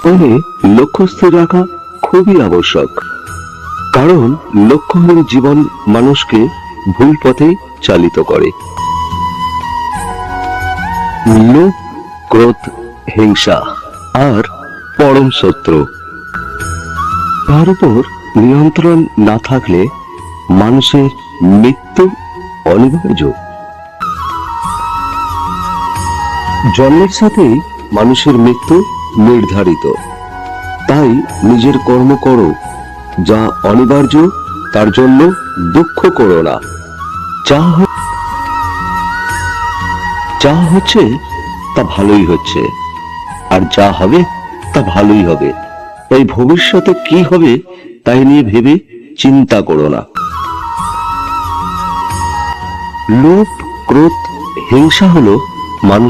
জীবনে লক্ষ্য স্থির রাখা খুবই আবশ্যক, কারণ লক্ষ্যহীন জীবন মানুষকে ভুল পথে চালিত করে। লোভ, ক্রোধ, হিংসা আর পরম শত্রু। তার উপর নিয়ন্ত্রণ না থাকলে মানুষের মৃত্যু অনিবার্য। জন্মের সাথেই মানুষের মৃত্যু নির্ধারিত। তাই নিজের কর্ম করো, যা অনিবার্য, তার জন্য দুঃখ করো না। যা হচ্ছে তা ভালোই হচ্ছে, আর যা হবে তা ভালোই হবে। তাই ভবিষ্যতে কি হবে তাই নিয়ে ভেবে চিন্তা করো না। লোভ, ক্রোধ, হিংসা হলো মানুষ